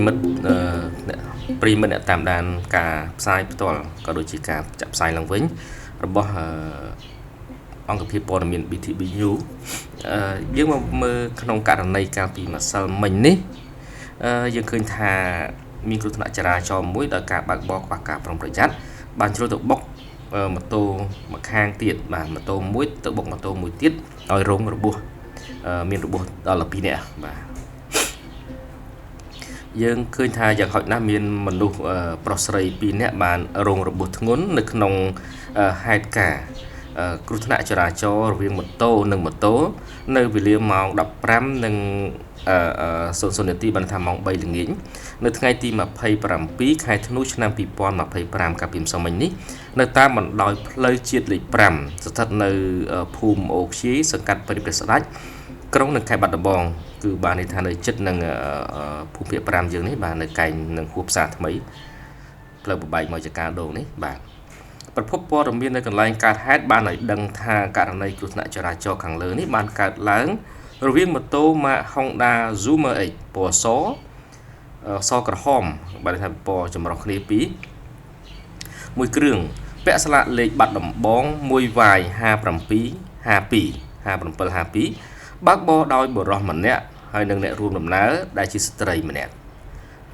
មិត្តប្រិមិត្តអ្នកតាមដានការផ្សាយផ្ទាល់ក៏ដូចជាការចាក់ផ្សាយឡើងវិញរបស់អង្គភាពព័ត៌មាន BTB News យើងមកមើលក្នុងករណីការពីម្សិលមិញនេះយើងឃើញថាមានគ្រោះថ្នាក់ចរាចរណ៍មួយដោយការបើកបរខ្វះការប្រុងប្រយ័ត្នបានជ្រុលទៅបុកម៉ូតូមួយខាងទៀតបាទម៉ូតូមួយទៅបុកម៉ូតូមួយទៀតឲ្យរងរបួសមានរបួសដល់12នាក់បាទយើងឃើញថាយ៉ាងហោចណាស់មានមនុស្សប្រុសស្រី2នាក់បានរងរបួសធ្ងន់នៅក្នុងហេតុការណ៍គ្រោះថ្នាក់ចរាចរណ៍រវាងម៉ូតូនិងម៉ូតូនៅវេលាម៉ោង 15:00 នាទីបានថាម៉ោង 3 ល្ងាចនៅថ្ងៃទី 27 ខែធ្នូឆ្នាំ 2025 កាលពីម្សិលមិញនេះនៅតាមបណ្ដោយផ្លូវជាតិលេខ 5 ស្ថិតនៅភូមិអូខ្ជាយសង្កាត់ព្រៃព្រះស្ដេចក្រុងនៅខេត្តបាត់ដំបងគឺបានន័យថានៅជិតនឹងភូមិភាគ 5 យើងនេះបាទនៅកែងនឹងខួបផ្សារថ្មីផ្លូវបបែកមកចកាដូងនេះបាទប្រភពព័ត៌មាននៅកន្លែងកើតហេតុបានឲ្យដឹងថាករណីគ្រោះថ្នាក់ចរាចរណ៍ខាងលើនេះបានកើតឡើងរវាងម៉ូតូម៉ាក Honda Zoomer X ពណ៌សក្រហមបាទថាពណ៌ចម្រុះគ្នាពីរមួយគ្រឿងពាក់ស្លាកលេខបាត់ដំបង 1Y5752 បើកបរដោយបុរសម្នាក់ហើយនិងអ្នករួមដំណើរដែលជាស្ត្រីម្នាក់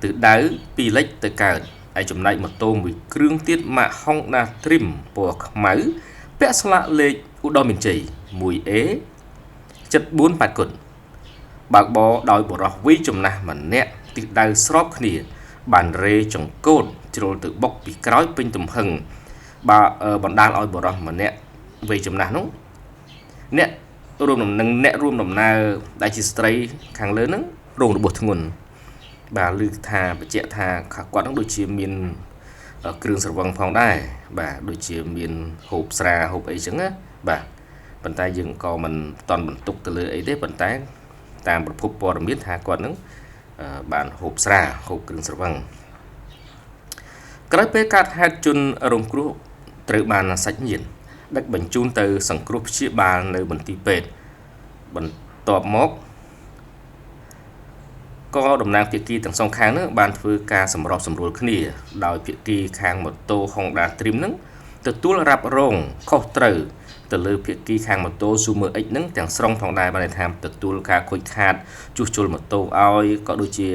ទិសដៅពីលិចទៅកើតហើយចំណែកម៉ូតូមួយគ្រឿងទៀតម៉ាក Honda Trim ពណ៌ខ្មៅពាក់ស្លាកលេខឧត្តរមានជ័យ 1A 748គុណបើកបរដោយបុរសវ័យចំណាស់ម្នាក់ទិសដៅស្របគ្នាបានរេចង្កូតជ្រុលទៅបុកពីក្រោយពេញទំហឹងបណ្ដាលឲ្យបុរសម្នាក់វ័យចំណាស់នោះអ្នករួមដំណើរដែលជាស្ត្រីខាងលើហ្នឹងរងរបួសធ្ងន់បាទឮថាបញ្ជាក់ថាគាត់ហ្នឹងដូចជាមានគ្រឿងស្រវឹងផងដែរបាទដូចជាមានហូបស្រាហូបអីចឹងណាបាទប៉ុន្តែយើងក៏មិនតន់បន្ទុកទៅលើអីទេប៉ុន្តែតាមប្រភពព័ត៌មានថាគាត់ហ្នឹងបានហូបស្រាហូបគ្រឿងស្រវឹងក្រោយពេលកើតហេតុជនរងគ្រោះត្រូវបានសាច់ញាតិដឹកបញ្ជូនទៅសង្គ្រោះព្យាបាលនៅមន្ទីរពេទ្យបន្ទាប់មកក៏តំណាងភាគីទាំងសងខាងនោះបានធ្វើការសម្របសម្រួលគ្នាដោយភាគីខាងម៉ូតូ Honda Trim ហ្នឹងទទួលរ៉ាប់រងខុសត្រូវទៅលើភាគីខាងម៉ូតូ Zoomer X ហ្នឹងទាំងស្រុងផងដែរបានន័យថាទទួលការខូចខាតជួសជុលម៉ូតូឲ្យក៏ដូចជា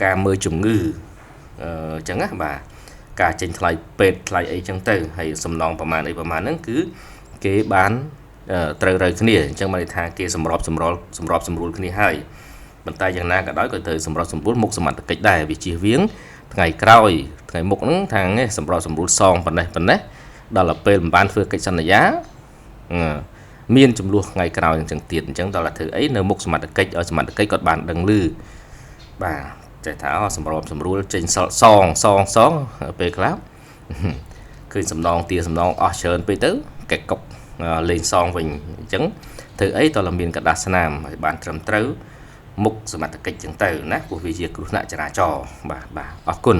ការមើលជំងឺអញ្ចឹងណាបាទការចេញថ្លៃពេទ្យថ្លៃអីចឹងទៅហើយសំណងប្រមាណហ្នឹងគឺគេបានត្រូវគ្នាអញ្ចឹងបានន័យថាគេសម្របសម្រួលគ្នាហើយប៉ុន្តែយ៉ាងណាក៏ដោយក៏ត្រូវសម្របសម្រួលមុខសមត្ថកិច្ចដែរវាជៀសវាងថ្ងៃក្រោយថ្ងៃមុខហ្នឹងខាងនេះសម្របសម្រួលសងប៉ុណ្ណេះដល់ទៅពេលមិនបានធ្វើកិច្ចសន្យាមានចំនួនថ្ងៃក្រោយអញ្ចឹងទៀតអញ្ចឹងដល់តែធ្វើអីនៅមុខសមត្ថកិច្ចឲ្យសមត្ថកិច្ចគាត់បានដឹងឮបាទចេះថាសម្របសម្រួលចេញសងពេលខ្លះឃើញសំណងទាសំណងអស់ច្រើនពេកទៅកែកុកលេងសងវិញអញ្ចឹងធ្វើអីតើមានកដាស់ស្នាមឲ្យបានត្រឹមត្រូវមុខសមត្ថកិច្ចចឹងទៅណាព្រោះវាជាគ្រោះថ្នាក់ចរាចរណ៍បាទអរគុណ